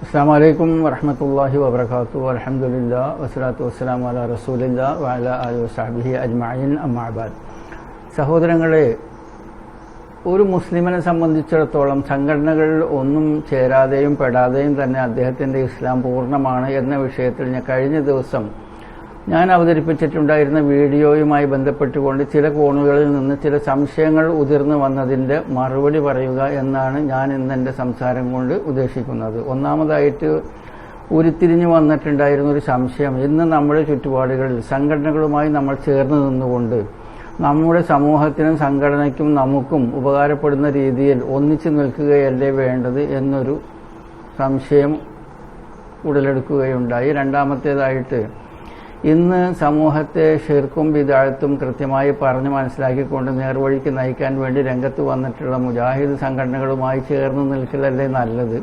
അസ്സലാമു അലൈക്കും വറഹ്മത്തുള്ളാഹി വബറകാതുഹു. അൽഹംദുലില്ലാഹ് വസ്സലാത്തു വസ്സലാമു അലാ റസൂലില്ലാഹി വഅലാ ആലിഹി വസഹ്ബിഹി അജ്മഈൻ. അമ്മാ ബഅദ്. സഹോദരങ്ങളെ, ഒരു മുസ്ലിമിനെ സംബന്ധിച്ചിടത്തോളം സംഘടനകളിൽ ഒന്നും ചേരാതെയും പെടാതെയും തന്നെ അദ്ദേഹത്തിൻ്റെ ഇസ്ലാം പൂർണ്ണമാണ് എന്ന വിഷയത്തിൽ കഴിഞ്ഞ ദിവസം ഞാൻ അവതരിപ്പിച്ചിട്ടുണ്ടായിരുന്ന വീഡിയോയുമായി ബന്ധപ്പെട്ടുകൊണ്ട് ചില കോണുകളിൽ നിന്ന് ചില സംശയങ്ങൾ ഉതിർന്നു വന്നതിൻ്റെ മറുപടി പറയുക എന്നാണ് ഞാൻ ഇന്ന് എൻ്റെ സംസാരം കൊണ്ട് ഉദ്ദേശിക്കുന്നത്. ഒന്നാമതായിട്ട് ഉരുത്തിരിഞ്ഞു വന്നിട്ടുണ്ടായിരുന്ന ഒരു സംശയം, ഇന്ന് നമ്മുടെ ചുറ്റുപാടുകളിൽ സംഘടനകളുമായി നമ്മൾ ചേർന്ന് നിന്നുകൊണ്ട് നമ്മുടെ സമൂഹത്തിനും സംഘടനയ്ക്കും നമുക്കും ഉപകാരപ്പെടുന്ന രീതിയിൽ ഒന്നിച്ചു നിൽക്കുകയല്ലേ വേണ്ടത് എന്നൊരു സംശയം ഉടലെടുക്കുകയുണ്ടായി. രണ്ടാമത്തേതായിട്ട്, ഇന്ന് സമൂഹത്തെ ഷിർക്കും ബിദ്അത്തും കൃത്യമായി പറഞ്ഞ് മനസ്സിലാക്കിക്കൊണ്ട് നേർവഴിക്ക് നയിക്കാൻ വേണ്ടി രംഗത്ത് വന്നിട്ടുള്ള മുജാഹിദ് സംഘടനകളുമായി ചേർന്ന് നിൽക്കലല്ലേ നല്ലത്?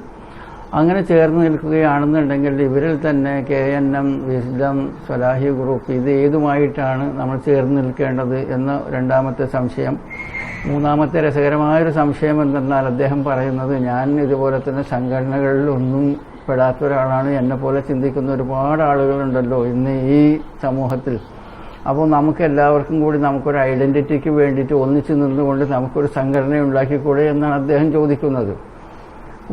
അങ്ങനെ ചേർന്ന് നിൽക്കുകയാണെന്നുണ്ടെങ്കിൽ ഇവരിൽ തന്നെ KNM, വിസ്ഡം, സ്വലാഹി ഗ്രൂപ്പ്, ഇത് ഏതുമായിട്ടാണ് നമ്മൾ ചേർന്ന് നിൽക്കേണ്ടത് എന്ന രണ്ടാമത്തെ സംശയം. മൂന്നാമത്തെ രസകരമായൊരു സംശയം എന്തെന്നാൽ, അദ്ദേഹം പറയുന്നത് ഞാൻ ഇതുപോലെ തന്നെ സംഘടനകളിലൊന്നും പെടാത്ത ഒരാളാണ്, എന്നെപ്പോലെ ചിന്തിക്കുന്ന ഒരുപാട് ആളുകളുണ്ടല്ലോ ഇന്ന് ഈ സമൂഹത്തിൽ. അപ്പോൾ നമുക്ക് എല്ലാവർക്കും കൂടി നമുക്കൊരു ഐഡന്റിറ്റിക്ക് വേണ്ടിയിട്ട് ഒന്നിച്ചു നിന്നുകൊണ്ട് നമുക്കൊരു സംഘടന ഉണ്ടാക്കിക്കൂടെ എന്നാണ് അദ്ദേഹം ചോദിക്കുന്നത്.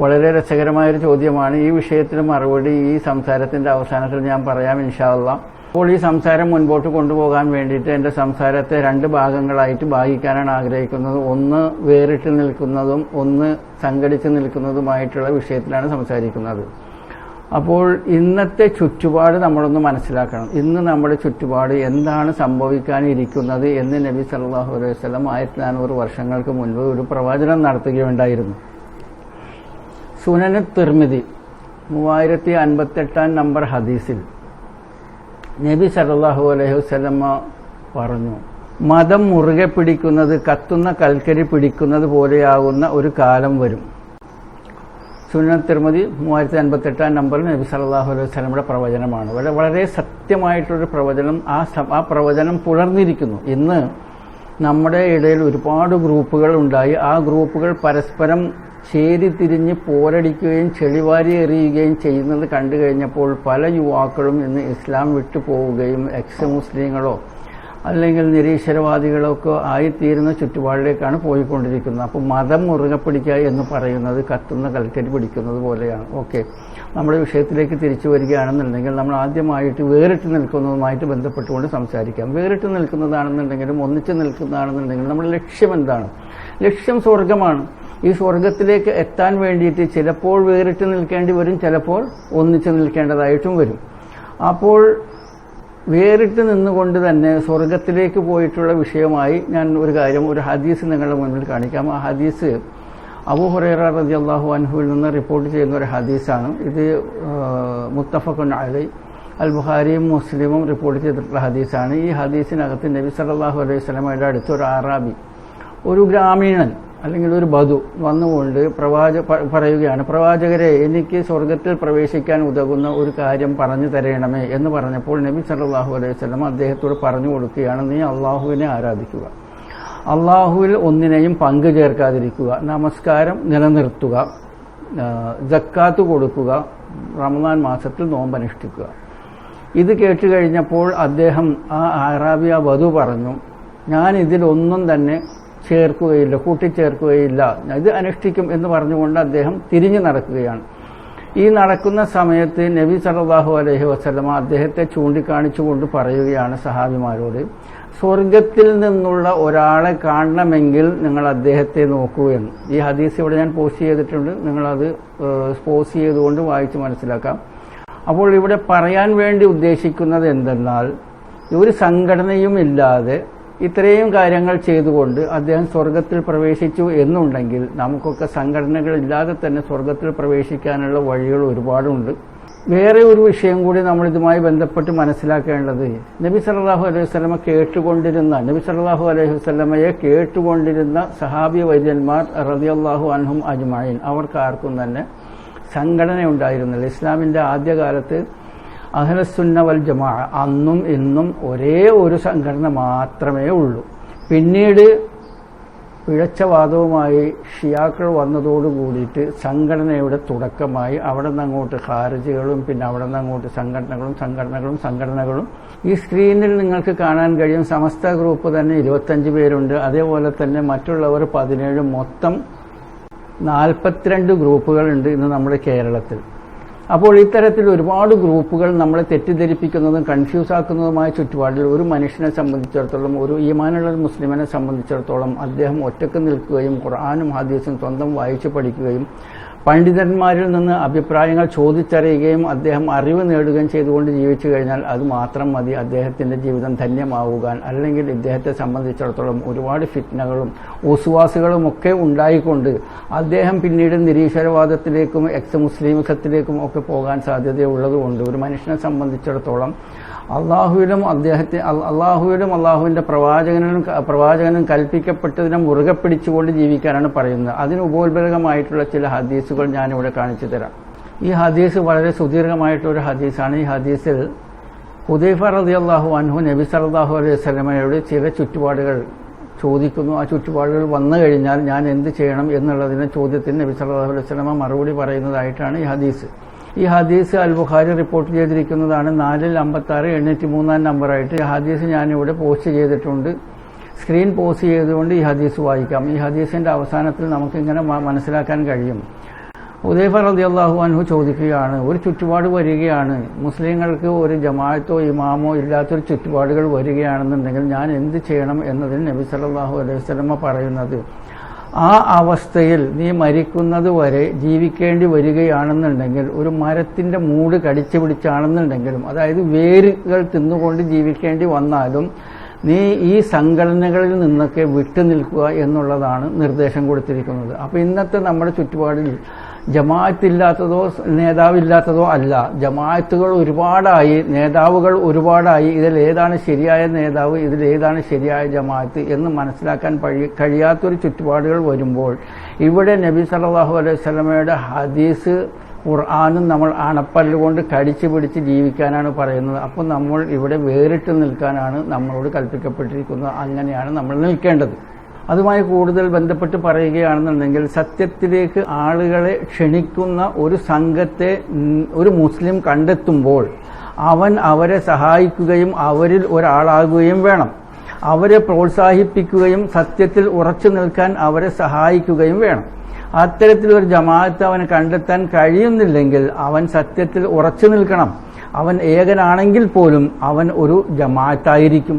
വളരെ രസകരമായൊരു ചോദ്യമാണ്. ഈ വിഷയത്തിന് മറുപടി ഈ സംസാരത്തിന്റെ അവസാനത്തിൽ ഞാൻ പറയാം ഇൻഷാ അല്ലാഹ്. അപ്പോൾ ഈ സംസാരം മുൻപോട്ട് കൊണ്ടുപോകാൻ വേണ്ടിയിട്ട് എൻ്റെ സംസാരത്തെ രണ്ട് ഭാഗങ്ങളായിട്ട് ഭാഗിക്കാനാണ് ആഗ്രഹിക്കുന്നത്. ഒന്ന് വേറിട്ട് നിൽക്കുന്നതും ഒന്ന് സംഘടിച്ച് നിൽക്കുന്നതുമായിട്ടുള്ള വിഷയത്തിലാണ് സംസാരിക്കുന്നത്. അപ്പോൾ ഇന്നത്തെ ചുറ്റുപാട് നമ്മളൊന്ന് മനസ്സിലാക്കണം. ഇന്ന് നമ്മുടെ ചുറ്റുപാട് എന്താണ് സംഭവിക്കാനിരിക്കുന്നത് എന്ന് നബി സല്ലല്ലാഹു അലൈഹി വസല്ലം 1400 വർഷങ്ങൾക്ക് മുൻപ് ഒരു പ്രവചനം നടത്തുകയുണ്ടായിരുന്നു. സുനന് തിർമിദി 3058 നമ്പർ ഹദീസിൽ നബി സല്ലല്ലാഹു അലൈഹി വസല്ലമ പറഞ്ഞു, മതം മുറുകെ പിടിക്കുന്നത് കത്തുന്ന കൽക്കരി പിടിക്കുന്നത് പോലെയാകുന്ന ഒരു കാലം വരും. സുനൻ തിർമിദി 3058 നമ്പറിൽ നബി സല്ലല്ലാഹു അലൈഹി വസല്ലമയുടെ പ്രവചനമാണ്. വളരെ സത്യമായിട്ടൊരു പ്രവചനം. ആ പ്രവചനം പുലർന്നിരിക്കുന്നു. ഇന്ന് നമ്മുടെ ഇടയിൽ ഒരുപാട് ഗ്രൂപ്പുകൾ ഉണ്ടായി. ആ ഗ്രൂപ്പുകൾ പരസ്പരം ചേരിതിരിഞ്ഞ് പോരടിക്കുകയും ചെളിവാരി എറിയുകയും ചെയ്യുന്നത് കണ്ടു കഴിഞ്ഞപ്പോൾ പല യുവാക്കളും ഇന്ന് ഇസ്ലാം വിട്ടു പോവുകയും മുസ്ലിങ്ങളോ അല്ലെങ്കിൽ നിരീശ്വരവാദികളോ ഒക്കെ ആയിത്തീരുന്ന ചുറ്റുപാടിലേക്കാണ് പോയിക്കൊണ്ടിരിക്കുന്നത്. അപ്പോൾ മതം മുറുകെ പിടിക്കുക എന്ന് പറയുന്നത് കത്തുന്ന കൽക്കരി പിടിക്കുന്നത് പോലെയാണ്. ഓക്കെ, നമ്മുടെ വിഷയത്തിലേക്ക് തിരിച്ചു വരികയാണെന്നുണ്ടെങ്കിൽ നമ്മൾ ആദ്യമായിട്ട് വേറിട്ട് നിൽക്കുന്നതുമായിട്ട് ബന്ധപ്പെട്ടുകൊണ്ട് സംസാരിക്കാം. വേറിട്ട് നിൽക്കുന്നതാണെന്നുണ്ടെങ്കിലും ഒന്നിച്ച് നിൽക്കുന്നതാണെന്നുണ്ടെങ്കിലും നമ്മുടെ ലക്ഷ്യം എന്താണ്? ലക്ഷ്യം സ്വർഗമാണ്. ഈ സ്വർഗത്തിലേക്ക് എത്താൻ വേണ്ടിയിട്ട് ചിലപ്പോൾ വേറിട്ട് നിൽക്കേണ്ടി വരും, ചിലപ്പോൾ ഒന്നിച്ച് നിൽക്കേണ്ടതായിട്ടും വരും. അപ്പോൾ വേറിട്ട് നിന്നുകൊണ്ട് തന്നെ സ്വർഗത്തിലേക്ക് പോയിട്ടുള്ള വിഷയമായി ഞാൻ ഒരു ഹദീസ് നിങ്ങളുടെ മുന്നിൽ കാണിക്കാം. ആ ഹദീസ് അബൂ ഹുറൈറ റളിയല്ലാഹു അൻഹുവിൽ നിന്ന് റിപ്പോർട്ട് ചെയ്യുന്ന ഒരു ഹദീസാണ്. ഇത് മുത്തഫഖുൻ അലൈഹി, അൽ ബുഖാരിയും മുസ്ലിമും റിപ്പോർട്ട് ചെയ്തിട്ടുള്ള ഹദീസാണ്. ഈ ഹദീസിനകത്ത് നബി സല്ലല്ലാഹു അലൈഹി വസല്ലമയുടെ അടുത്ത് ഒരു അറാബി, ഒരു ഗ്രാമീണൻ അല്ലെങ്കിൽ ഒരു ബദു വന്നുകൊണ്ട് പറയുകയാണ്, പ്രവാചകരെ, എനിക്ക് സ്വർഗത്തിൽ പ്രവേശിക്കാൻ ഉതകുന്ന ഒരു കാര്യം പറഞ്ഞു തരണമേ എന്ന് പറഞ്ഞപ്പോൾ നബി സല്ലല്ലാഹു അലൈഹി വസല്ലം അദ്ദേഹത്തോട് പറഞ്ഞു കൊടുക്കുകയാണ്, നീ അള്ളാഹുവിനെ ആരാധിക്കുക, അള്ളാഹുവിൽ ഒന്നിനെയും പങ്കു ചേർക്കാതിരിക്കുക, നമസ്കാരം നിലനിർത്തുക, സക്കാത്ത് കൊടുക്കുക, റമദാൻ മാസത്തിൽ നോമ്പനുഷ്ഠിക്കുക. ഇത് കേട്ട് കഴിഞ്ഞപ്പോൾ അദ്ദേഹം, ആ അറാബി, ആ വധു പറഞ്ഞു, ഞാൻ ഇതിലൊന്നും തന്നെ ചേർക്കുകയില്ല, കൂട്ടിച്ചേർക്കുകയില്ല, ഇത് അനുഷ്ഠിക്കും എന്ന് പറഞ്ഞുകൊണ്ട് അദ്ദേഹം തിരിഞ്ഞു നടക്കുകയാണ്. ഈ നടക്കുന്ന സമയത്ത് നബി സല്ലല്ലാഹു അലൈഹി വസല്ലമ അദ്ദേഹത്തെ ചൂണ്ടിക്കാണിച്ചുകൊണ്ട് പറയുകയാണ് സഹാബിമാരോട്, സ്വർഗത്തിൽ നിന്നുള്ള ഒരാളെ കാണണമെങ്കിൽ നിങ്ങൾ അദ്ദേഹത്തെ നോക്കൂ എന്ന്. ഈ ഹദീസ് ഇവിടെ ഞാൻ പോസ്റ്റ് ചെയ്തിട്ടുണ്ട്, നിങ്ങളത് പോസ്റ്റ് ചെയ്തുകൊണ്ട് വായിച്ച് മനസ്സിലാക്കാം. അപ്പോൾ ഇവിടെ പറയാൻ വേണ്ടി ഉദ്ദേശിക്കുന്നത് എന്തെന്നാൽ, ഒരു സംഘടനയും ഇല്ലാതെ ഇത്രയും കാര്യങ്ങൾ ചെയ്തുകൊണ്ട് അദ്ദേഹം സ്വർഗത്തിൽ പ്രവേശിച്ചു എന്നുണ്ടെങ്കിൽ നമുക്കൊക്കെ സംഘടനകളില്ലാതെ തന്നെ സ്വർഗത്തിൽ പ്രവേശിക്കാനുള്ള വഴികൾ ഒരുപാടുണ്ട്. വേറെ ഒരു വിഷയം കൂടി നമ്മൾ ഇതുമായി ബന്ധപ്പെട്ട് മനസ്സിലാക്കേണ്ടത്, നബി സല്ലല്ലാഹു അലൈഹി വസല്ലമ കേട്ടുകൊണ്ടിരുന്ന സഹാബി വൈദ്യന്മാർ റളിയല്ലാഹു അൻഹും അജ്മഈൻ, അവർക്കാർക്കും തന്നെ സംഘടന ഉണ്ടായിരുന്നില്ല. ഇസ്ലാമിന്റെ ആദ്യകാലത്ത് അഹ്ലുസുന്ന വൽ ജമാഅ അന്നും ഇന്നും ഒരേ ഒരു സംഘടന മാത്രമേ ഉള്ളൂ. പിന്നീട് പിഴച്ച വാദവുമായി ഷിയാക്കൾ വന്നതോടുകൂടിയിട്ട് സംഘടനയുടെ തുടക്കമായി. അവിടെ നിന്ന് അങ്ങോട്ട് ഖാരിജികളും പിന്നെ അവിടെ നിന്ന് അങ്ങോട്ട് സംഘടനകളും. ഈ സ്ക്രീനിൽ നിങ്ങൾക്ക് കാണാൻ കഴിയും സമസ്ത ഗ്രൂപ്പ് തന്നെ 25 പേരുണ്ട്. അതേപോലെ തന്നെ മറ്റുള്ളവർ 17. മൊത്തം 42 ഗ്രൂപ്പുകളുണ്ട് ഇന്ന് നമ്മുടെ കേരളത്തിൽ. അപ്പോൾ ഇത്തരത്തിൽ ഒരുപാട് ഗ്രൂപ്പുകൾ നമ്മളെ തെറ്റിദ്ധരിപ്പിക്കുന്നതും കൺഫ്യൂസ് ആക്കുന്നതുമായ ചുറ്റുപാടിൽ ഒരു മനുഷ്യനെ സംബന്ധിച്ചിടത്തോളം, ഒരു ഈമാനുള്ള മുസ്ലിമിനെ സംബന്ധിച്ചിടത്തോളം അദ്ദേഹം ഒറ്റക്ക് നിൽക്കുകയും ഖുർആനും ഹദീസും സ്വന്തം വായിച്ചു പഠിക്കുകയും പണ്ഡിതന്മാരിൽ നിന്ന് അഭിപ്രായങ്ങൾ ചോദിച്ചറിയുകയും അദ്ദേഹം അറിവ് നേടുകയും ചെയ്തുകൊണ്ട് ജീവിച്ചു കഴിഞ്ഞാൽ അത് മാത്രം മതി അദ്ദേഹത്തിൻ്റെ ജീവിതം ധന്യമാവുക. അല്ലെങ്കിൽ ഇദ്ദേഹത്തെ സംബന്ധിച്ചിടത്തോളം ഒരുപാട് ഫിത്നകളും ഉസ്വാസുകളും ഒക്കെ ഉണ്ടായിക്കൊണ്ട് അദ്ദേഹം പിന്നീട് നിരീശ്വരവാദത്തിലേക്കും മുസ്ലിമിസത്തിലേക്കും ഒക്കെ പോകാൻ സാധ്യതയുള്ളതുകൊണ്ട് ഒരു മനുഷ്യനെ സംബന്ധിച്ചിടത്തോളം അള്ളാഹുവിലും അള്ളാഹുവിൻ്റെ പ്രവാചകനും കൽപ്പിക്കപ്പെട്ടതിനെ മുറുകെ പിടിച്ചുകൊണ്ട് ജീവിക്കാനാണ് പറയുന്നത്. അതിന് ഉപോത്ബലകമായിട്ടുള്ള ചില ഹദീസുകൾ ഞാനിവിടെ കാണിച്ചു തരാം. ഈ ഹദീസ് വളരെ സുദീർഘമായിട്ടൊരു ഹദീസാണ്. ഈ ഹദീസിൽ ഹുദൈഫ റളിയല്ലാഹു അൻഹു നബി സല്ലല്ലാഹു അലൈഹി വസല്ലമയോട് ചില ചുറ്റുപാടുകൾ ചോദിക്കുന്നു. ആ ചുറ്റുപാടുകൾ വന്നു കഴിഞ്ഞാൽ ഞാൻ എന്ത് ചെയ്യണം എന്നുള്ളതിന് ചോദ്യത്തിന് നബി സല്ലല്ലാഹു അലൈഹി വസല്ലമ മറുപടി പറയുന്നതായിട്ടാണ് ഈ ഹദീസ്. ഈ ഹദീസ് അൽ ബുഖാരി റിപ്പോർട്ട് ചെയ്തിരിക്കുന്നതാണ്. 456-803 നമ്പറായിട്ട് ഈ ഹദീസ് ഞാനിവിടെ പോസ്റ്റ് ചെയ്തിട്ടുണ്ട്. സ്ക്രീൻ പോസ്റ്റ് ചെയ്തുകൊണ്ട് ഈ ഹദീസ് വായിക്കാം. ഈ ഹദീസിന്റെ അവസാനത്തിൽ നമുക്കിങ്ങനെ മനസ്സിലാക്കാൻ കഴിയും. ഹുദൈഫ റളിയല്ലാഹു അൻഹു ചോദിക്കുകയാണ്, ഒരു ചുറ്റുപാട് വരികയാണ്, മുസ്ലിങ്ങൾക്ക് ഒരു ജമാഅത്തോ ഇമാമോ ഇല്ലാത്തൊരു ചുറ്റുപാടുകൾ വരികയാണെന്നുണ്ടെങ്കിൽ ഞാൻ എന്ത് ചെയ്യണം എന്നതിന് നബി സല്ലല്ലാഹു അലൈഹി വസല്ലമ പറയുന്നത്, ആ അവസ്ഥയിൽ നീ മരിക്കുന്നത് വരെ ജീവിക്കേണ്ടി വരികയാണെന്നുണ്ടെങ്കിൽ ഒരു മരത്തിന്റെ മൂട് കടിച്ചു പിടിച്ചാണെന്നുണ്ടെങ്കിലും, അതായത് വേരുകൾ തിന്നുകൊണ്ട് ജീവിക്കേണ്ടി വന്നാലും നീ ഈ സംഘടനകളിൽ നിന്നൊക്കെ വിട്ടുനിൽക്കുക എന്നുള്ളതാണ് നിർദ്ദേശം കൊടുത്തിരിക്കുന്നത്. അപ്പൊ ഇന്നത്തെ നമ്മുടെ ചുറ്റുപാടിൽ ജമാഅത്തില്ലാത്തതോ നേതാവില്ലാത്തതോ അല്ല, ജമാഅത്തുകൾ ഒരുപാടായി, നേതാവുകൾ ഒരുപാടായി. ഇതിലേതാണ് ശരിയായ നേതാവ്, ഇതിലേതാണ് ശരിയായ ജമാഅത്ത് എന്ന് മനസ്സിലാക്കാൻ കഴിയാത്തൊരു ചുറ്റുപാടുകൾ വരുമ്പോൾ ഇവിടെ നബി സല്ലല്ലാഹു അലൈഹി വസല്ലമയുടെ ഹദീസ് ഖുർആനും നമ്മൾ അണപ്പല്ലുകൊണ്ട് കടിച്ചു പിടിച്ച് ജീവിക്കാനാണ് പറയുന്നത്. അപ്പോൾ നമ്മൾ ഇവിടെ വേറിട്ട് നിൽക്കാനാണ് നമ്മളോട് കൽപ്പിക്കപ്പെട്ടിരിക്കുന്നത്. അങ്ങനെയാണ് നമ്മൾ നിൽക്കേണ്ടത്. അതുമായി കൂടുതൽ ബന്ധപ്പെട്ട് പറയുകയാണെന്നുണ്ടെങ്കിൽ സത്യത്തിലേക്ക് ആളുകളെ ക്ഷണിക്കുന്ന ഒരു സംഘത്തെ ഒരു മുസ്ലിം കണ്ടെത്തുമ്പോൾ അവൻ അവരെ സഹായിക്കുകയും അവരിൽ ഒരാളാകുകയും വേണം. അവരെ പ്രോത്സാഹിപ്പിക്കുകയും സത്യത്തിൽ ഉറച്ചു നിൽക്കാൻ അവരെ സഹായിക്കുകയും വേണം. അത്തരത്തിലൊരു ജമാഅത്ത് അവന് കണ്ടെത്താൻ കഴിയുന്നില്ലെങ്കിൽ അവൻ സത്യത്തിൽ ഉറച്ചു നിൽക്കണം. അവൻ ഏകനാണെങ്കിൽ പോലും അവൻ ഒരു ജമാഅത്തായിരിക്കും.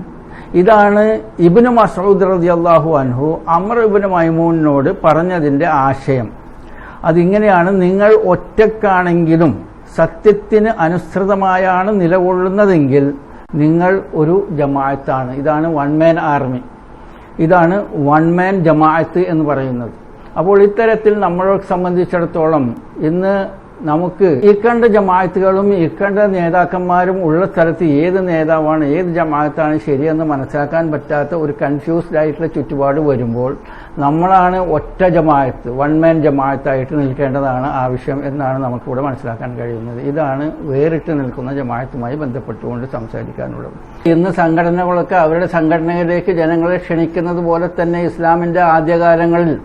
ഇതാണ് ഇബ്നു മസ്ഊദ് റളിയല്ലാഹു അൻഹു അംർ ഇബ്നു മൈമൂനിനോട് പറഞ്ഞതിന്റെ ആശയം. അതിങ്ങനെയാണ്, നിങ്ങൾ ഒറ്റക്കാണെങ്കിലും സത്യത്തിന് അനുസൃതമായാണ് നിലകൊള്ളുന്നതെങ്കിൽ നിങ്ങൾ ഒരു ജമാഅത്താണ്. ഇതാണ് വൺ മാൻ ആർമി, ഇതാണ് വൺ മാൻ ജമാഅത്ത് എന്ന് പറയുന്നത്. അപ്പോൾ ഇത്തരത്തിൽ നമ്മളെ സംബന്ധിച്ചിടത്തോളം ഇന്ന് നമുക്ക് ഇക്കണ്ട ജമാഅത്തുകളും ഇക്കണ്ട നേതാക്കന്മാരും ഉള്ള സ്ഥലത്ത് ഏത് നേതാവാണ് ഏത് ജമാഅത്താണ് ശരിയെന്ന് മനസ്സിലാക്കാൻ പറ്റാത്ത ഒരു കൺഫ്യൂസ്ഡ് ആയിട്ടുള്ള ചുറ്റുപാട് വരുമ്പോൾ നമ്മളാണ് ഒറ്റ ജമാഅത്ത്, വൺ മാൻ ജമാഅത്തായിട്ട് നിൽക്കേണ്ടതാണ് ആവശ്യം എന്നാണ് നമുക്കിവിടെ മനസ്സിലാക്കാൻ കഴിയുന്നത്. ഇതാണ് വേറിട്ട് നിൽക്കുന്ന ജമാഅത്തുമായി ബന്ധപ്പെട്ടുകൊണ്ട് സംസാരിക്കാനുള്ളത്. ഇന്ന് സംഘടനകളൊക്കെ അവരുടെ സംഘടനയിലേക്ക് ജനങ്ങളെ ക്ഷണിക്കുന്നത് പോലെ തന്നെ ഇസ്ലാമിന്റെ ആദ്യകാലങ്ങളിൽ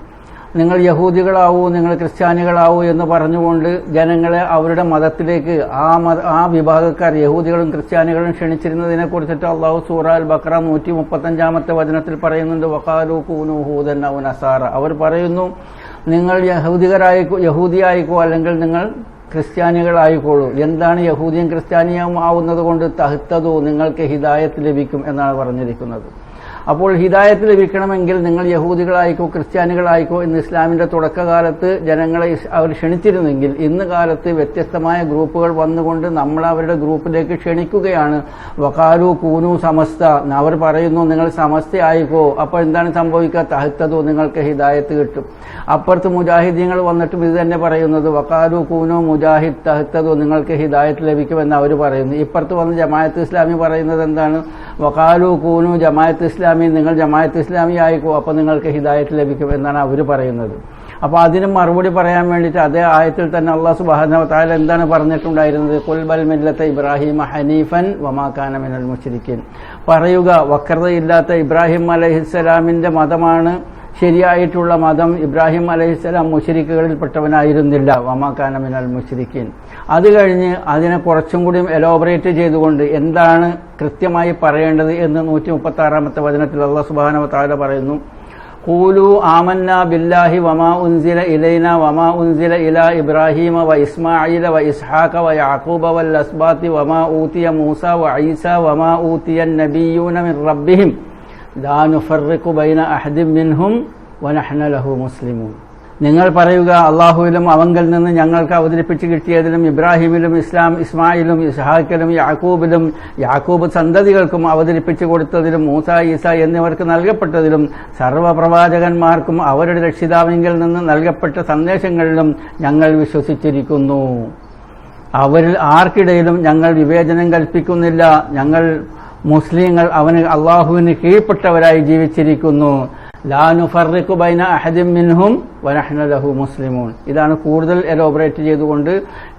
നിങ്ങൾ യഹൂദികളാവൂ, നിങ്ങൾ ക്രിസ്ത്യാനികളാവൂ എന്ന് പറഞ്ഞുകൊണ്ട് ജനങ്ങളെ അവരുടെ മതത്തിലേക്ക് ആ വിഭാഗക്കാർ യഹൂദികളും ക്രിസ്ത്യാനികളും ക്ഷണിച്ചിരുന്നതിനെ കുറിച്ചിട്ട് അള്ളാഹു സൂറ അൽ ബഖറ 135-ാമത്തെ വചനത്തിൽ പറയുന്നുണ്ട്, വഖാലൂ കൂനൂ ഹൂദൻ ഔ നസാറ. അവർ പറയുന്നു, നിങ്ങൾ യഹൂദിയായിക്കോ അല്ലെങ്കിൽ നിങ്ങൾ ക്രിസ്ത്യാനികളായിക്കോളൂ. എന്താണ് യഹൂദിയും ക്രിസ്ത്യാനിയും ആവുന്നത് കൊണ്ട് തഹ്തദൂ, നിങ്ങൾക്ക് ഹിദായത്ത് ലഭിക്കും എന്നാണ് പറഞ്ഞിരിക്കുന്നത്. അപ്പോൾ ഹിദായത്ത് ലഭിക്കണമെങ്കിൽ നിങ്ങൾ യഹൂദികളായിക്കോ ക്രിസ്ത്യാനികളായിക്കോ എന്ന് ഇസ്ലാമിന്റെ തുടക്കകാലത്ത് ജനങ്ങളെ അവർ ക്ഷണിച്ചിരുന്നെങ്കിൽ ഇന്ന് കാലത്ത് വ്യത്യസ്തമായ ഗ്രൂപ്പുകൾ വന്നുകൊണ്ട് നമ്മൾ അവരുടെ ഗ്രൂപ്പിലേക്ക് ക്ഷണിക്കുകയാണ്. വഖാലൂ കൂനൂ സമസ്ത, അവർ പറയുന്നു നിങ്ങൾ സമസ്ത ആയിക്കോ. അപ്പോൾ എന്താണ് സംഭവിക്കുക? തഹ്തദൂ, നിങ്ങൾക്ക് ഹിദായത്ത് കിട്ടും. അപ്പുറത്ത് മുജാഹിദീങ്ങൾ വന്നിട്ടും ഇത് തന്നെ പറയുന്നത്, വഖാലൂ കൂനൂ മുജാഹിദ് തഹ്തദൂ, നിങ്ങൾക്ക് ഹിദായത്ത് ലഭിക്കുമെന്ന് അവർ പറയുന്നു. ഇപ്പുറത്ത് വന്ന് ജമാഅത്ത് ഇസ്ലാമി പറയുന്നത് എന്താണ്? വഖാലൂ കൂനൂ ജമാഅത്ത് ഇസ്ലാമി, നിങ്ങൾ ജമാഅത്ത് ഇസ്ലാമി ആയിക്കോ, അപ്പോൾ നിങ്ങൾക്ക് ഹിദായത്ത് ലഭിക്കും എന്നാണ് അവർ പറയുന്നത്. അപ്പോൾ അതിന് മറുപടി പറയാൻ വേണ്ടിയിട്ട് അതേ ആയത്തിൽ തന്നെ അല്ലാഹു സുബ്ഹാനഹു വ തആല എന്താണ് പറഞ്ഞിട്ടുണ്ടായിരുന്നത്? ഖുൽ ബൽ മില്ലത ഇബ്രാഹിം ഹനീഫൻ വമാ കാന മിനൽ മുശ്രിക്കീൻ. പറയുക, വക്രതയില്ലാത്ത ഇബ്രാഹിം അലൈഹിസ്സലാമിന്റെ മതമാണ് ശരിയായിട്ടുള്ള മതം ഇബ്രാഹിം അലൈഹിസ്സലാം മുശ്രിക്കുകളിൽപ്പെട്ടവനായിരുന്നില്ല. വമാ കാന മിനൽ മുശ്രിക്കീൻ. അത് കഴിഞ്ഞ് അതിനെ കുറച്ചും കൂടി എലോബറേറ്റ് ചെയ്തുകൊണ്ട് എന്താണ് കൃത്യമായി പറയേണ്ടത് എന്ന് 136-ാമത്തെ വചനത്തിൽ അല്ലാഹു സുബ്ഹാനഹു വ തആല പറയുന്നു, ഖൂലു ആമന്നാ ബില്ലാഹി വമാ ഉൻസില ഇലൈനാ വമാ ഉൻസില ഇലാ ഇബ്രാഹീമ വ ഇസ്മാഈല വ ഇസ്ഹാഖ വ യഅഖൂബ വൽ അസ്ബാത്തി വമാ ഊതിയ മൂസ വ ഈസ വമാ ഊതിയൻ നബിയ്യൂന മിൻ റബ്ബിഹിം ലാ നുഫർറിഖു ബൈന അഹദിൻ മിൻഹും വ നഹ്നു ലഹു മുസ്ലിമൂൻ. നിങ്ങൾ പറയുക, അള്ളാഹുവിലും അവങ്കൽ നിന്ന് ഞങ്ങൾക്ക് അവതരിപ്പിച്ച് കിട്ടിയതിലും ഇബ്രാഹിമിലും ഇസ്മായിലും ഇസ്ഹാക്കിലും യാക്കൂബ് സന്തതികൾക്കും അവതരിപ്പിച്ചു കൊടുത്തതിലും മൂസ ഈസ എന്നിവർക്ക് നൽകപ്പെട്ടതിലും സർവ്വപ്രവാചകന്മാർക്കും അവരുടെ രക്ഷിതാവിങ്കിൽ നിന്ന് നൽകപ്പെട്ട സന്ദേശങ്ങളിലും ഞങ്ങൾ വിശ്വസിച്ചിരിക്കുന്നു. അവരിൽ ആർക്കിടയിലും ഞങ്ങൾ വിവേചനം കൽപ്പിക്കുന്നില്ല. ഞങ്ങൾ മുസ്ലിങ്ങൾ അള്ളാഹുവിന് കീഴ്പ്പെട്ടവരായി ജീവിച്ചിരിക്കുന്നു. ലാ നുഫർറിഖു ബൈന അഹദിൻ മിൻഹും വ നഹ്നു ലഹു മുസ്ലിമൂൻ. ഇതാണ് കൂടുതൽ എലോബറേറ്റ് ചെയ്തുകൊണ്ട്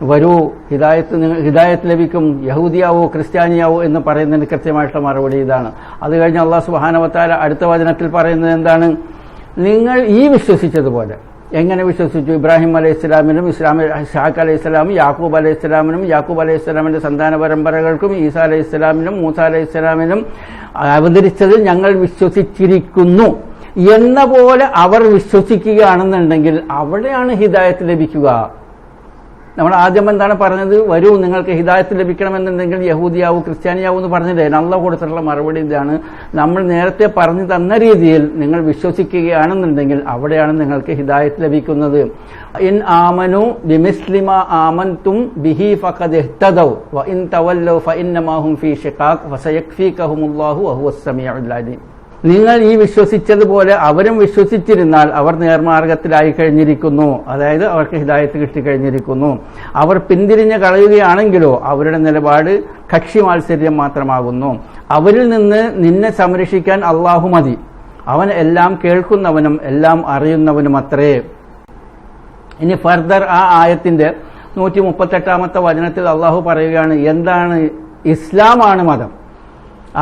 വരൂ ഹിദായത്ത് ലഭിക്കും, യഹൂദിയാവോ ക്രിസ്ത്യാനിയാവോ എന്ന് പറയുന്നതിന് കൃത്യമായിട്ടുള്ള മറുപടി ഇതാണ്. അത് കഴിഞ്ഞ് അല്ലാഹു സുബ്ഹാനഹു വ തആല അടുത്ത വചനത്തിൽ പറയുന്നത് എന്താണ്? നിങ്ങൾ ഈ വിശ്വസിച്ചതുപോലെ. എങ്ങനെ വിശ്വസിച്ചു? ഇബ്രാഹിം അലൈഹിസ്സലാമിനും ഇസ്ഹാഖ് അലൈഹിസ്സലാമും യാക്കൂബ് അലൈഹിസ്സലാമിനും യാക്കൂബ് അലൈഹിസ്സലാമിന്റെ സന്താന പരമ്പരകൾക്കും ഈസാ അലൈഹിസ്സലാമിനും മൂസ അലൈഹിസ്സലാമിനും അവതരിച്ചതിൽ ഞങ്ങൾ വിശ്വസിച്ചിരിക്കുന്നു എന്ന പോലെ അവർ വിശ്വസിക്കുകയാണെന്നുണ്ടെങ്കിൽ അവിടെയാണ് ഹിദായത്ത് ലഭിക്കുക. നമ്മൾ ആദ്യം എന്താണ് പറഞ്ഞത്? വരൂ നിങ്ങൾക്ക് ഹിദായത്ത് ലഭിക്കണമെന്നുണ്ടെങ്കിൽ യഹൂദിയാവൂ ക്രിസ്ത്യാനിയാവൂ എന്ന് പറഞ്ഞില്ലേ? അല്ലാഹു കൊടുത്തിട്ടുള്ള മറുപടി ഇതാണ്. നമ്മൾ നേരത്തെ പറഞ്ഞു തന്ന രീതിയിൽ നിങ്ങൾ വിശ്വസിക്കുകയാണെന്നുണ്ടെങ്കിൽ അവിടെയാണ് നിങ്ങൾക്ക് ഹിദായത്ത് ലഭിക്കുന്നത്. ഇൻ ആമനു ബിമിസ്ലിമ ആമൻതും ബിഹി ഫഖദ് ഇഹ്തദൗ വ ഇൻ തവല്ലൗ ഫഇന്നമാ ഹും ഫീ ശിഖാഖ് ഫസയക്ഫീകഹുമുല്ലാഹു വഹുവസ് സമീഉൽ അലീം. നിങ്ങൾ ഈ വിശ്വസിച്ചതുപോലെ അവരും വിശ്വസിച്ചിരുന്നാൽ അവർ നേർമാർഗത്തിലായി കഴിഞ്ഞിരിക്കുന്നു. അതായത് അവർക്ക് ഹിദായത്ത് കിട്ടിക്കഴിഞ്ഞിരിക്കുന്നു. അവർ പിന്തിരിഞ്ഞ് കളയുകയാണെങ്കിലോ അവരുടെ നിലപാട് കക്ഷി മാത്സര്യം മാത്രമാകുന്നു. അവരിൽ നിന്ന് നിന്നെ സംരക്ഷിക്കാൻ അള്ളാഹു മതി. അവൻ എല്ലാം കേൾക്കുന്നവനും എല്ലാം അറിയുന്നവനുമത്രേ. ഇനി ഫർദർ ആ ആയത്തിന്റെ 138-ാമത്തെ വചനത്തിൽ അള്ളാഹു പറയുകയാണ്, എന്താണ് ഇസ്ലാമാണ് മതം.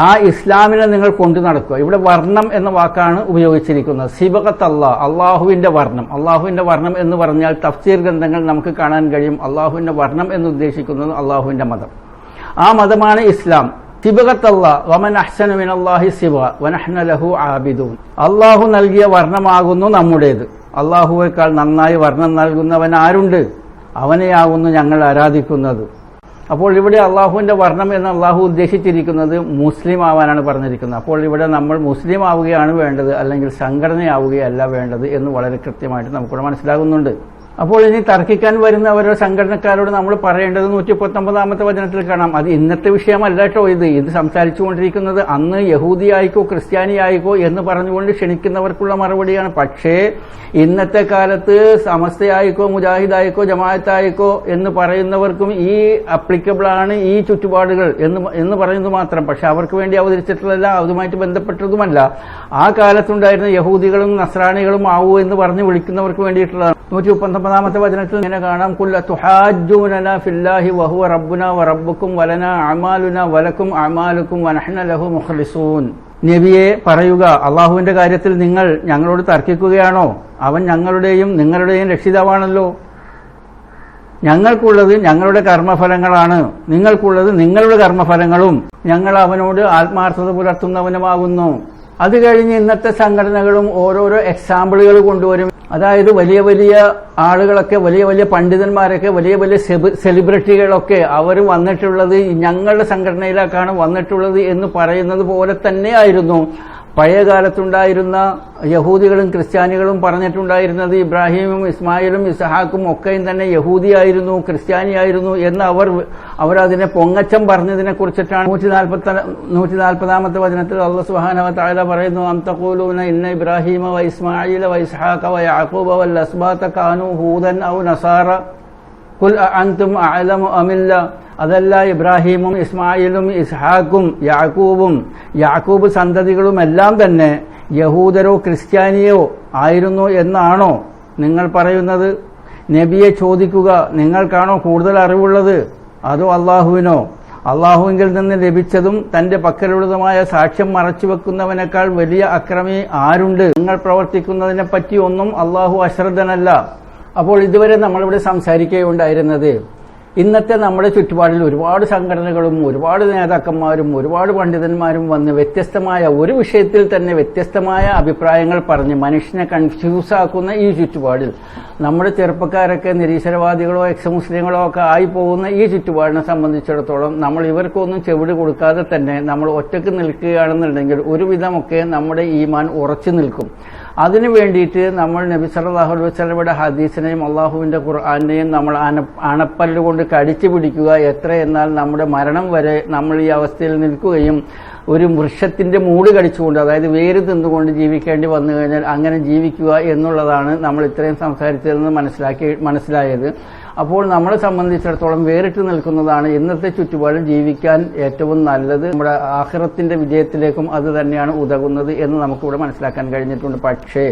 ആ ഇസ്ലാമിനെ നിങ്ങൾ കൊണ്ടു നടക്കുക. ഇവിടെ വർണ്ണം എന്ന വാക്കാണ് ഉപയോഗിച്ചിരിക്കുന്നത്. സിബഖത്ത് അള്ളാഹുവിന്റെ വർണ്ണം. അള്ളാഹുവിന്റെ വർണ്ണം എന്ന് പറഞ്ഞാൽ തഫ്സീർ ഗ്രന്ഥങ്ങൾ നമുക്ക് കാണാൻ കഴിയും. അള്ളാഹുവിന്റെ വർണ്ണം എന്ന് ഉദ്ദേശിക്കുന്നത് അള്ളാഹുവിന്റെ മതം. ആ മതമാണ് ഇസ്ലാം. സിബഖത്ത് വമൻ അഹ്സനു മിനല്ലാഹി സിബ വനഹ്നു ലഹു ആബിദൂൻ. അള്ളാഹു നൽകിയ വർണ്ണമാകുന്നു നമ്മുടേത്. അള്ളാഹുവേക്കാൾ നന്നായി വർണ്ണം നൽകുന്നവൻ ആരുണ്ട്? അവനെയാകുന്നു ഞങ്ങൾ ആരാധിക്കുന്നത്. അപ്പോൾ ഇവിടെ അള്ളാഹുവിന്റെ വർണ്ണം എന്ന് അള്ളാഹു ഉദ്ദേശിച്ചിരിക്കുന്നത് മുസ്ലിം ആവാനാണ് പറഞ്ഞിരിക്കുന്നത്. അപ്പോൾ ഇവിടെ നമ്മൾ മുസ്ലിം ആവുകയാണ് വേണ്ടത്, അല്ലെങ്കിൽ സംഘടനയാവുകയല്ല വേണ്ടത് എന്ന് വളരെ കൃത്യമായിട്ട് നമുക്കിവിടെ മനസ്സിലാകുന്നുണ്ട്. അപ്പോൾ ഇനി തർക്കിക്കാൻ വരുന്ന ഓരോ സംഘടനക്കാരോട് നമ്മൾ പറയേണ്ടത് 119-ാമത്തെ വചനത്തിൽ കാണാം. അത് ഇന്നത്തെ വിഷയമല്ല കേട്ടോ. ഇത് സംസാരിച്ചുകൊണ്ടിരിക്കുന്നത് അന്ന് യഹൂദിയായിക്കോ ക്രിസ്ത്യാനിയായിക്കോ എന്ന് പറഞ്ഞുകൊണ്ട് ക്ഷണിക്കുന്നവർക്കുള്ള മറുപടിയാണ്. പക്ഷേ ഇന്നത്തെ കാലത്ത് സമസ്തയായിക്കോ മുജാഹിദായിക്കോ ജമാഅത്തായിക്കോ എന്ന് പറയുന്നവർക്കും ഈ അപ്ലിക്കബിൾ ആണ് ഈ ചുറ്റുപാടുകൾ എന്ന് പറയുന്നത് മാത്രം. പക്ഷെ അവർക്ക് വേണ്ടി അവതരിച്ചിട്ടുള്ളതല്ല, അതുമായിട്ട് ബന്ധപ്പെട്ടതുമല്ല. ആ കാലത്തുണ്ടായിരുന്ന യഹൂദികളും നസ്രാണികളും ആവൂ എന്ന് പറഞ്ഞ് വിളിക്കുന്നവർക്ക് വേണ്ടിയിട്ടുള്ളതാണ്. 119-ാമത്തെ വചനത്തിൽ ഇങ്ങനെ കാണാം, കുല്ല തുഹാജ്ജൂനനാ ഫില്ലാഹി വഹുവ റബ്ബുനാ വറബ്ബുക്കും വലനാ അഅമാലുനാ വലക്കും അഅമാലുക്കും വനഹ്നു ലഹു മുഖ്ലിസൂൻ. നബിയെ പറയുക, അള്ളാഹുവിന്റെ കാര്യത്തിൽ നിങ്ങൾ ഞങ്ങളോട് തർക്കിക്കുകയാണോ? അവൻ ഞങ്ങളുടെയും നിങ്ങളുടെയും രക്ഷിതാവാണല്ലോ. ഞങ്ങൾക്കുള്ളത് ഞങ്ങളുടെ കർമ്മഫലങ്ങളാണ്, നിങ്ങൾക്കുള്ളത് നിങ്ങളുടെ കർമ്മഫലങ്ങളും. ഞങ്ങൾ അവനോട് ആത്മാർത്ഥത പുലർത്തുന്നവനുമാകുന്നു. അത് കഴിഞ്ഞ് ഇന്നത്തെ സംഘടനകളും ഓരോരോ എക്സാമ്പിളുകൾ കൊണ്ടുവരും. അതായത് വലിയ വലിയ ആളുകളൊക്കെ, വലിയ വലിയ പണ്ഡിതന്മാരൊക്കെ, വലിയ വലിയ സെലിബ്രിറ്റികളൊക്കെ അവർ വന്നിട്ടുള്ളത് ഞങ്ങളുടെ സംഘടനയിലേക്കാണ് വന്നിട്ടുള്ളത് എന്ന് പറയുന്നത് പോലെ തന്നെയായിരുന്നു പഴയ കാലത്തുണ്ടായിരുന്ന യഹൂദികളും ക്രിസ്ത്യാനികളും പറഞ്ഞിട്ടുണ്ടായിരുന്നത്. ഇബ്രാഹിമും ഇസ്മായിലും ഇസ്ഹാഖും ഒക്കെയും തന്നെ യഹൂദിയായിരുന്നു, ക്രിസ്ത്യാനിയായിരുന്നു എന്ന് അവരതിനെ പൊങ്ങച്ചം പറഞ്ഞതിനെ കുറിച്ചിട്ടാണ് 140-ാമത്തെ വചനത്തിൽ അല്ലാഹു സുബ്ഹാനഹു വ തആല പറയുന്നു, അം തഖൂലൂന ഇന്ന ഇബ്രാഹീമ വ ഇസ്മാഈല വ ഇസ്ഹാഖ വ യഅഖൂബ വൽ അസ്ബാത കാനൂ ഹൂദൻ ഔ നസാറ ഖുൽ അഅൻതും അഅലമു അമില്ല. അതല്ല, ഇബ്രാഹീമും ഇസ്മായിലും ഇസ്ഹാഖും യാക്കൂബ് സന്തതികളും എല്ലാം തന്നെ യഹൂദരോ ക്രിസ്ത്യാനിയോ ആയിരുന്നു എന്നാണോ നിങ്ങൾ പറയുന്നത്? നബിയെ ചോദിക്കുക, നിങ്ങൾക്കാണോ കൂടുതൽ അറിവുള്ളത്, അതോ അള്ളാഹുവിനോ? അള്ളാഹുവിങ്കിൽ നിന്ന് ലഭിച്ചതും തന്റെ പക്കലുള്ളതുമായ സാക്ഷ്യം മറച്ചുവെക്കുന്നവനേക്കാൾ വലിയ അക്രമി ആരുണ്ട്? നിങ്ങൾ പ്രവർത്തിക്കുന്നതിനെ പറ്റി ഒന്നും അള്ളാഹു അശ്രദ്ധനല്ല. അപ്പോൾ ഇതുവരെ നമ്മളിവിടെ സംസാരിക്കുകയുണ്ടായിരുന്നത് ഇന്നത്തെ നമ്മുടെ ചുറ്റുപാടിൽ ഒരുപാട് സംഘടനകളും ഒരുപാട് നേതാക്കന്മാരും ഒരുപാട് പണ്ഡിതന്മാരും വന്ന് വ്യത്യസ്തമായ ഒരു വിഷയത്തിൽ തന്നെ വ്യത്യസ്തമായ അഭിപ്രായങ്ങൾ പറഞ്ഞ് മനുഷ്യനെ കൺഫ്യൂസ് ആക്കുന്ന ഈ ചുറ്റുപാടിൽ നമ്മുടെ ചെറുപ്പക്കാരൊക്കെ നിരീശ്വരവാദികളോ എക്സ്-മുസ്ലിങ്ങളോ ഒക്കെ ആയി പോകുന്ന ഈ ചുറ്റുപാടിനെ സംബന്ധിച്ചിടത്തോളം നമ്മൾ ഇവർക്കൊന്നും ചെവിട് കൊടുക്കാതെ തന്നെ നമ്മൾ ഒറ്റക്ക് നിൽക്കുകയാണെന്നുണ്ടെങ്കിൽ ഒരുവിധമൊക്കെ നമ്മുടെ ഈമാൻ ഉറച്ചു നിൽക്കും. അതിനു വേണ്ടിയിട്ട് നമ്മൾ നബി സല്ലല്ലാഹു അലൈഹി വസല്ലമയുടെ ഹദീസിനെയും അള്ളാഹുവിന്റെ ഖുർആനെയും നമ്മൾ അണപ്പല്ലുകൊണ്ട് കടിച്ചു പിടിക്കുക. എത്ര എന്നാൽ നമ്മുടെ മരണം വരെ നമ്മൾ ഈ അവസ്ഥയിൽ നിൽക്കുകയും ഒരു വൃക്ഷത്തിന്റെ മൂട് കടിച്ചുകൊണ്ട്, അതായത് വേര് തിന്നുകൊണ്ട് ജീവിക്കേണ്ടി വന്നു കഴിഞ്ഞാൽ അങ്ങനെ ജീവിക്കുക എന്നുള്ളതാണ് നമ്മൾ ഇത്രയും സംസാരിച്ചതിൽ നിന്ന് മനസ്സിലായത്. അപ്പോൾ നമ്മളെ സംബന്ധിച്ചിടത്തോളം വേറിട്ട് നിൽക്കുന്നതാണ് ഇന്നത്തെ ചുറ്റുപാടിൽ ജീവിക്കാൻ ഏറ്റവും നല്ലത്. നമ്മുടെ ആഖിറത്തിന്റെ വിജയത്തിലേക്കും അത് തന്നെയാണ് ഉതകുന്നത് എന്ന് നമുക്കിവിടെ മനസ്സിലാക്കാൻ കഴിഞ്ഞിട്ടുണ്ട്. പക്ഷേ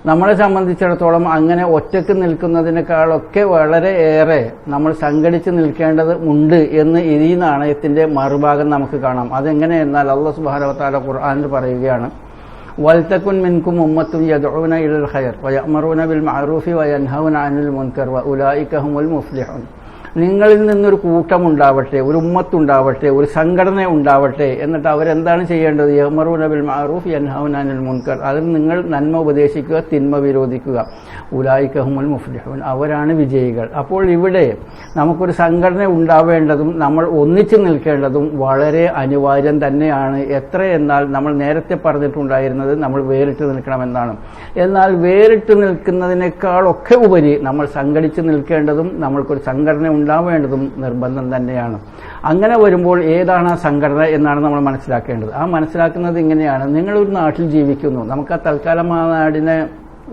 നമ്മളെ സംബന്ധിച്ചിടത്തോളം അങ്ങനെ ഒറ്റക്ക് നിൽക്കുന്നതിനേക്കാളൊക്കെ വളരെ ഏറെ നമ്മൾ സംഘടിച്ച് നിൽക്കേണ്ടത് ഉണ്ട് എന്ന് ഈ നാണയത്തിന്റെ മറുഭാഗം നമുക്ക് കാണാം. അതെങ്ങനെയെന്നാൽ അല്ലാഹു സുബ്ഹാനഹു വ തആല ഖുർആനിൽ പറയുകയാണ്, വൽതകുൻ മിൻകും ഉമ്മത്തുൻ യദ്ഊന ഇലൽ ഖൈർ വയഅ്മറൂന ബിൽ മഅറൂഫി വയൻഹൗന അനിൽ മുൻകർ വഉലൈക ഹുമുൽ മുഫ്ലിഹൂൻ. നിങ്ങളിൽ നിന്നൊരു കൂട്ടമുണ്ടാവട്ടെ, ഒരു ഉമ്മത്തുണ്ടാവട്ടെ, ഒരു സംഘടന ഉണ്ടാവട്ടെ. എന്നിട്ട് അവരെന്താണ് ചെയ്യേണ്ടത്? യഅ്മറൂന ബിൽ മഅറൂഫ് യൻഹൗന അനിൽ മുൻകർ. അതിൽ നിങ്ങൾ നന്മ ഉപദേശിക്കുക, തിന്മ വിരോധിക്കുക. ഉലൈക ഹുമുൽ മുഫ്ലിഹൂൻ. അവരാണ് വിജയികൾ. അപ്പോൾ ഇവിടെ നമുക്കൊരു സംഘടന ഉണ്ടാവേണ്ടതും നമ്മൾ ഒന്നിച്ചു നിൽക്കേണ്ടതും വളരെ അനിവാര്യം തന്നെയാണ്. എത്ര എന്നാൽ നമ്മൾ നേരത്തെ പറഞ്ഞിട്ടുണ്ടായിരുന്നത് നമ്മൾ വേറിട്ട് നിൽക്കണമെന്നാണ്. എന്നാൽ വേറിട്ട് നിൽക്കുന്നതിനേക്കാളൊക്കെ ഉപരി നമ്മൾ സംഘടിച്ച് നിൽക്കേണ്ടതും നമ്മൾക്കൊരു സംഘടന ഉണ്ടാവേണ്ടതും നിർബന്ധം തന്നെയാണ്. അങ്ങനെ വരുമ്പോൾ ഏതാണ് ആ സംഘടന എന്നാണ് നമ്മൾ മനസ്സിലാക്കേണ്ടത്. ആ മനസ്സിലാക്കുന്നത് ഇങ്ങനെയാണ്. നിങ്ങളൊരു നാട്ടിൽ ജീവിക്കുന്നു. നമുക്ക് ആ തൽക്കാലം ആ നാടിനെ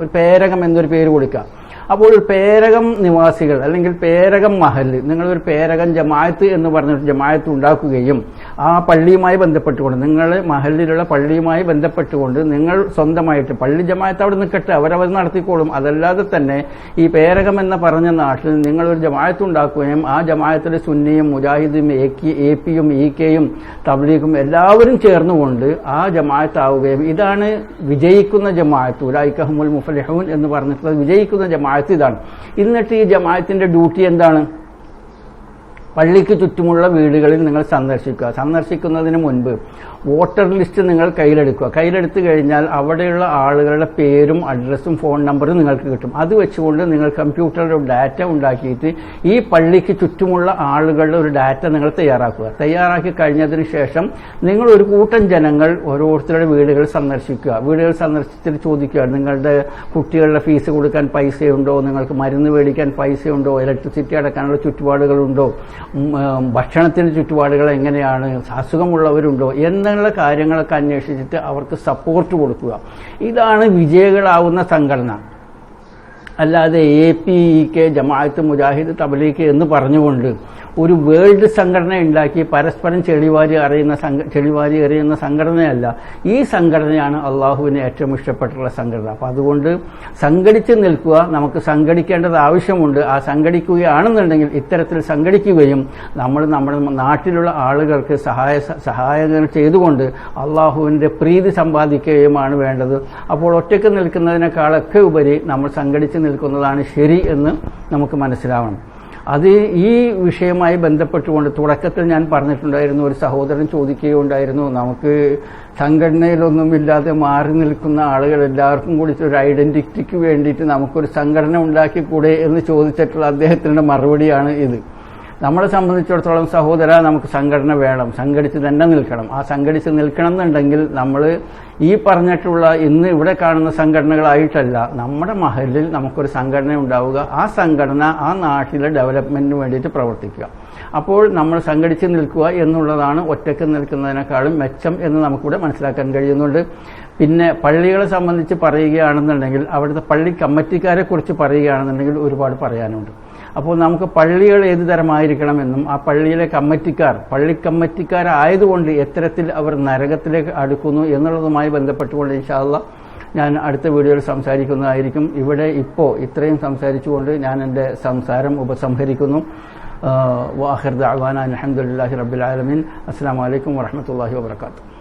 ഒരു പേരകം എന്നൊരു പേര് കൊടുക്കാം. അപ്പോൾ ഒരു പേരകം നിവാസികൾ അല്ലെങ്കിൽ പേരകം മഹല്ല്, നിങ്ങളൊരു പേരകം ജമാഅത്ത് എന്ന് പറഞ്ഞിട്ട് ജമാഅത്ത് ഉണ്ടാക്കുകയും ആ പള്ളിയുമായി ബന്ധപ്പെട്ടുകൊണ്ട് നിങ്ങളുടെ മഹല്ലിലുള്ള പള്ളിയുമായി ബന്ധപ്പെട്ടുകൊണ്ട് നിങ്ങൾ സ്വന്തമായിട്ട് പള്ളി ജമാഅത്ത് അവിടെ നിൽക്കട്ടെ, അവരവർ നടത്തിക്കോളും. അതല്ലാതെ തന്നെ ഈ പേരകം എന്ന് പറഞ്ഞ നാട്ടിൽ നിങ്ങളൊരു ജമാഅത്ത് ഉണ്ടാക്കുകയും ആ ജമാഅത്തിലെ സുന്നിയും മുജാഹിദും എപിയും ഇകെയും തബ്ലീഗും എല്ലാവരും ചേർന്നുകൊണ്ട് ആ ജമാഅത്ത് ആവുകയും ഇതാണ് വിജയിക്കുന്ന ജമാഅത്ത്. ഉലൈക ഹുമുൽ മുഫ്ലിഹൂൻ എന്ന് പറഞ്ഞിട്ടുള്ളത് വിജയിക്കുന്ന ജമാഅത്ത് ഇതാണ്. എന്നിട്ട് ഈ ജമാഅത്തിന്റെ ഡ്യൂട്ടി എന്താണ്? പള്ളിക്ക് ചുറ്റുമുള്ള വീടുകളിൽ നിങ്ങൾ സന്ദർശിക്കുക. സന്ദർശിക്കുന്നതിന് മുൻപ് വോട്ടർ ലിസ്റ്റ് നിങ്ങൾ കയ്യിലെടുക്കുക. കയ്യിലെടുത്ത് കഴിഞ്ഞാൽ അവിടെയുള്ള ആളുകളുടെ പേരും അഡ്രസ്സും ഫോൺ നമ്പറും നിങ്ങൾക്ക് കിട്ടും. അത് വെച്ചുകൊണ്ട് നിങ്ങൾ കമ്പ്യൂട്ടറിൽ ഒരു ഡാറ്റ ഉണ്ടാക്കിയിട്ട് ഈ പള്ളിക്ക് ചുറ്റുമുള്ള ആളുകളുടെ ഒരു ഡാറ്റ നിങ്ങൾ തയ്യാറാക്കുക. തയ്യാറാക്കി കഴിഞ്ഞതിന് ശേഷം നിങ്ങൾ ഒരു കൂട്ടം ജനങ്ങൾ ഓരോരുത്തരുടെ വീടുകൾ സന്ദർശിക്കുക. വീടുകൾ സന്ദർശിച്ചിട്ട് ചോദിക്കുക, നിങ്ങളുടെ കുട്ടികളുടെ ഫീസ് കൊടുക്കാൻ പൈസയുണ്ടോ, നിങ്ങൾക്ക് മരുന്ന് മേടിക്കാൻ പൈസയുണ്ടോ, ഇലക്ട്രിസിറ്റി അടക്കാനുള്ള ചുറ്റുപാടുകളുണ്ടോ, ഭക്ഷണത്തിന്റെ ചുറ്റുപാടുകൾ എങ്ങനെയാണ്, അസുഖമുള്ളവരുണ്ടോ എന്നുള്ള കാര്യങ്ങളൊക്കെ അന്വേഷിച്ചിട്ട് അവർക്ക് സപ്പോർട്ട് കൊടുക്കുക. ഇതാണ് വിജയികളാവുന്ന സംഘടന. അല്ലാതെ APEK ജമാഅത്ത് മുജാഹിദ് തബ്ലീഗ് എന്ന് പറഞ്ഞുകൊണ്ട് ഒരു വേൾഡ് സംഘടന ഉണ്ടാക്കി പരസ്പരം ചെളിവാരി എറിയുന്ന സംഘടനയല്ല. ഈ സംഘടനയാണ് അള്ളാഹുവിന് ഏറ്റവും ഇഷ്ടപ്പെട്ടുള്ള സംഘടന. അപ്പം അതുകൊണ്ട് സംഘടിച്ച് നിൽക്കുക. നമുക്ക് സംഘടിക്കേണ്ടത് ആവശ്യമുണ്ട്. ആ സംഘടിക്കുകയാണെന്നുണ്ടെങ്കിൽ ഇത്തരത്തിൽ സംഘടിക്കുകയും നമ്മൾ നമ്മുടെ നാട്ടിലുള്ള ആളുകൾക്ക് സഹായങ്ങൾ ചെയ്തുകൊണ്ട് അള്ളാഹുവിൻ്റെ പ്രീതി സമ്പാദിക്കുകയുമാണ് വേണ്ടത്. അപ്പോൾ ഒറ്റയ്ക്ക് നിൽക്കുന്നതിനേക്കാളൊക്കെ ഉപരി നമ്മൾ സംഘടിച്ച് നിൽക്കുന്നതാണ് ശരി എന്ന് നമുക്ക് മനസ്സിലാവണം. അത് ഈ വിഷയവുമായി ബന്ധപ്പെട്ടുകൊണ്ട് തുടക്കത്തിൽ ഞാൻ പറഞ്ഞിട്ടുണ്ടായിരുന്നു, ഒരു സഹോദരൻ ചോദിക്കുകയുണ്ടായിരുന്നു, നമുക്ക് സംഘടനയിലൊന്നുമില്ലാതെ മാറി നിൽക്കുന്ന ആളുകൾ എല്ലാവർക്കും കൂടി ഒരു ഐഡന്റിറ്റിക്ക് വേണ്ടിയിട്ട് നമുക്കൊരു സംഘടന ഉണ്ടാക്കിക്കൂടെ എന്ന് ചോദിച്ചിട്ടുള്ള അദ്ദേഹത്തിൻ്റെ മറുപടിയാണ് ഇത്. നമ്മളെ സംബന്ധിച്ചിടത്തോളം സഹോദര, നമുക്ക് സംഘടന വേണം, സംഘടിച്ച് തന്നെ നിൽക്കണം. ആ സംഘടിച്ച് നിൽക്കണം എന്നുണ്ടെങ്കിൽ നമ്മൾ ഈ പറഞ്ഞിട്ടുള്ള ഇന്ന് ഇവിടെ കാണുന്ന സംഘടനകളായിട്ടല്ല, നമ്മുടെ മഹലിൽ നമുക്കൊരു സംഘടന ഉണ്ടാവുക. ആ സംഘടന ആ നാട്ടിലെ ഡെവലപ്മെന്റിന് വേണ്ടിയിട്ട് പ്രവർത്തിക്കുക. അപ്പോൾ നമ്മൾ സംഘടിച്ച് നിൽക്കുക എന്നുള്ളതാണ് ഒറ്റയ്ക്ക് നിൽക്കുന്നതിനേക്കാളും മെച്ചം എന്ന് നമുക്കിവിടെ മനസ്സിലാക്കാൻ കഴിയുന്നുണ്ട്. പിന്നെ പള്ളികളെ സംബന്ധിച്ച് പറയുകയാണെന്നുണ്ടെങ്കിൽ അവിടുത്തെ പള്ളി കമ്മിറ്റിക്കാരെ കുറിച്ച് പറയുകയാണെന്നുണ്ടെങ്കിൽ ഒരുപാട് പറയാനുണ്ട്. അപ്പോൾ നമുക്ക് പള്ളികൾ ഏത് തരമായിരിക്കണമെന്നും ആ പള്ളിയിലെ പള്ളി കമ്മിറ്റിക്കാരായതുകൊണ്ട് എത്തരത്തിൽ അവർ നരകത്തിലേക്ക് അടുക്കുന്നു എന്നുള്ളതുമായി ബന്ധപ്പെട്ടുകൊണ്ട് ഇൻഷാ അല്ലാഹ് ഞാൻ അടുത്ത വീഡിയോയിൽ സംസാരിക്കുന്നതായിരിക്കും. ഇവിടെ ഇപ്പോൾ ഇത്രയും സംസാരിച്ചുകൊണ്ട് ഞാൻ എൻ്റെ സംസാരം ഉപസംഹരിക്കുന്നു. വാഖിർ ദഅവാന അൽഹംദുലില്ലാഹി റബ്ബിൽ ആലമീൻ. അസ്സലാമു അലൈക്കും വറഹ്മത്തുള്ളാഹി വബറകാതുഹു.